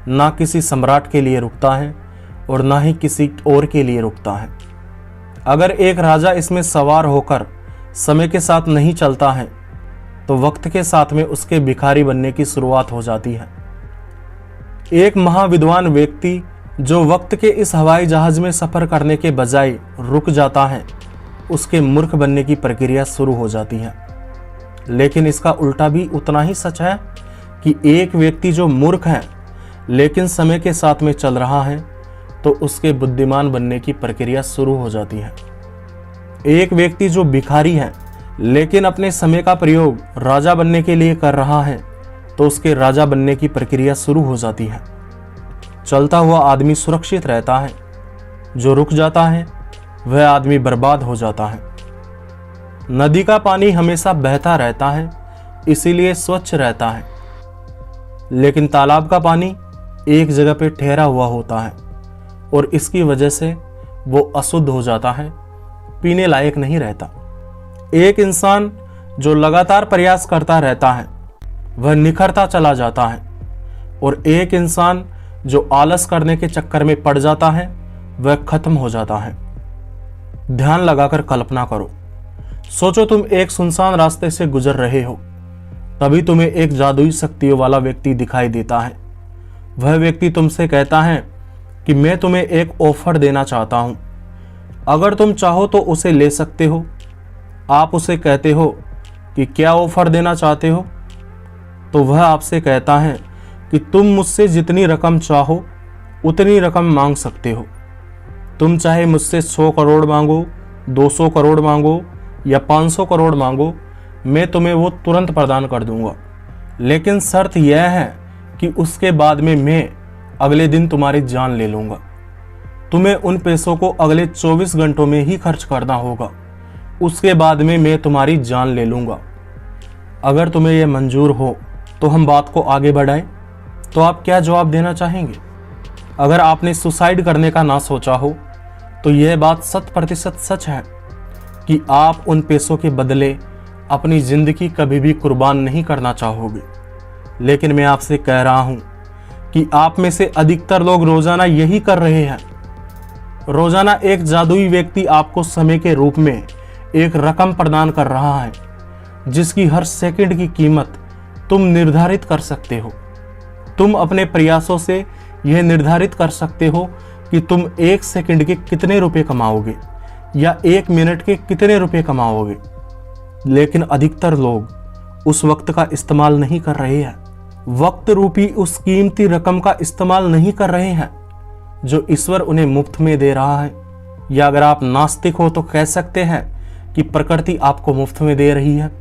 ना किसी सम्राट के लिए रुकता है और ना ही किसी और के लिए रुकता है। अगर एक राजा इसमें सवार होकर समय के साथ नहीं चलता है तो वक्त के साथ में उसके भिखारी बनने की शुरुआत हो जाती है। एक महाविद्वान व्यक्ति जो वक्त के इस हवाई जहाज में सफर करने के बजाय रुक जाता है, उसके मूर्ख बनने की प्रक्रिया शुरू हो जाती है। लेकिन इसका उल्टा भी उतना ही सच है कि एक व्यक्ति जो मूर्ख है लेकिन समय के साथ में चल रहा है तो उसके बुद्धिमान बनने की प्रक्रिया शुरू हो जाती है। एक व्यक्ति जो भिखारी है लेकिन अपने समय का प्रयोग राजा बनने के लिए कर रहा है तो उसके राजा बनने की प्रक्रिया शुरू हो जाती है। चलता हुआ आदमी सुरक्षित रहता है, जो रुक जाता है वह आदमी बर्बाद हो जाता है। नदी का पानी हमेशा बहता रहता है, इसीलिए स्वच्छ रहता है, लेकिन तालाब का पानी एक जगह पे ठहरा हुआ होता है और इसकी वजह से वो अशुद्ध हो जाता है, पीने लायक नहीं रहता। एक इंसान जो लगातार प्रयास करता रहता है वह निखरता चला जाता है और एक इंसान जो आलस करने के चक्कर में पड़ जाता है वह खत्म हो जाता है। ध्यान लगाकर कल्पना करो, सोचो तुम एक सुनसान रास्ते से गुजर रहे हो, तभी तुम्हें एक जादुई शक्तियों वाला व्यक्ति दिखाई देता है। वह व्यक्ति तुमसे कहता है कि मैं तुम्हें एक ऑफर देना चाहता हूं, अगर तुम चाहो तो उसे ले सकते हो। आप उसे कहते हो कि क्या ऑफर देना चाहते हो, तो वह आपसे कहता है कि तुम मुझसे जितनी रकम चाहो उतनी रकम मांग सकते हो। तुम चाहे मुझसे 100 करोड़ मांगो, 200 करोड़ मांगो या 500 करोड़ मांगो, मैं तुम्हें वो तुरंत प्रदान कर दूंगा। लेकिन शर्त यह है कि उसके बाद में मैं अगले दिन तुम्हारी जान ले लूंगा। तुम्हें उन पैसों को अगले 24 घंटों में ही खर्च करना होगा, उसके बाद में मैं तुम्हारी जान ले लूंगा। अगर तुम्हें यह मंजूर हो तो हम बात को आगे बढ़ाएं। तो आप क्या जवाब देना चाहेंगे? अगर आपने सुसाइड करने का ना सोचा हो तो यह बात 100% सच है कि आप उन पैसों के बदले अपनी जिंदगी कभी भी कुर्बान नहीं करना चाहोगे। लेकिन मैं आपसे कह रहा हूं कि आप में से अधिकतर लोग रोजाना यही कर रहे हैं। रोजाना एक जादुई व्यक्ति आपको समय के रूप में एक रकम प्रदान कर रहा है जिसकी हर सेकंड की कीमत तुम निर्धारित कर सकते हो। तुम अपने प्रयासों से यह निर्धारित कर सकते हो कि तुम 1 सेकंड के कितने रुपए कमाओगे या 1 मिनट के कितने रुपए कमाओगे। लेकिन अधिकतर लोग उस वक्त का इस्तेमाल नहीं कर रहे हैं। वक्त रूपी उस कीमती रकम का इस्तेमाल नहीं कर रहे हैं जो ईश्वर उन्हें मुफ्त में दे रहा है। या अगर आप नास्तिक हो तो कह सकते हैं कि प्रकृति आपको मुफ्त में दे रही है।